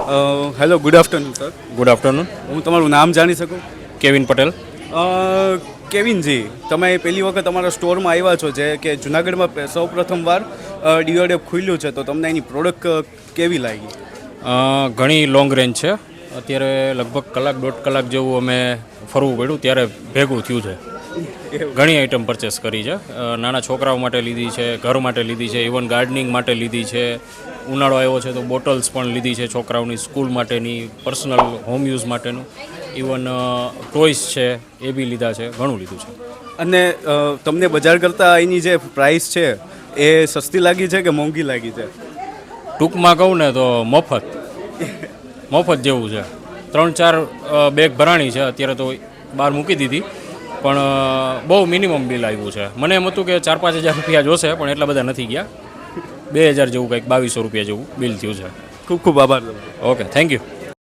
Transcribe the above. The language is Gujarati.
Hello, good afternoon sir. Good afternoon. હું તમારું નામ જાણી શકું? કેવિન પટેલ. કેવિનજી, તમે પહેલી વખત અમારા સ્ટોરમાં આવ્યા છો જે કે જુનાગઢમાં સૌ પ્રથમવાર ડીઓડેપ ખુલ્યું છે, તો તમને એની પ્રોડક્ટ કેવી લાગી? ઘણી લોંગ રેન્જ છે. અત્યારે લગભગ કલાક દોઢ કલાક જેવું અમે ફરવું પડ્યું ત્યારે ભેગું થયું છે. ઘણી આઈટમ પરચેસ કરી છે. નાના છોકરાઓ માટે લીધી છે, ઘર માટે લીધી છે, ઇવન ગાર્ડનિંગ માટે લીધી છે. ઉનાળો આવ્યો છે તો બોટલ્સ પણ લીધી છે છોકરાઓની સ્કૂલ માટેની, પર્સનલ હોમ યુઝ માટેનું. ઇવન ટોયસ છે એ બી લીધા છે. ઘણું લીધું છે. અને તમને બજાર કરતાં એની જે પ્રાઇસ છે એ સસ્તી લાગી છે કે મોંઘી લાગી છે? ટૂંકમાં કહું ને તો મફત જેવું છે. 3-4 બેગ ભરાણી છે અત્યારે તો બહાર મૂકી દીધી, પણ બહુ મિનિમમ બિલ આવ્યું છે. મને એમ હતું કે 4-5 હજાર રૂપિયા જોશે, પણ એટલા બધા નથી ગયા. 2000 જેવું કંઈક 2200 રૂપિયા જેવું બિલ થયું છે. ખૂબ ખૂબ આભાર. Okay, thank you.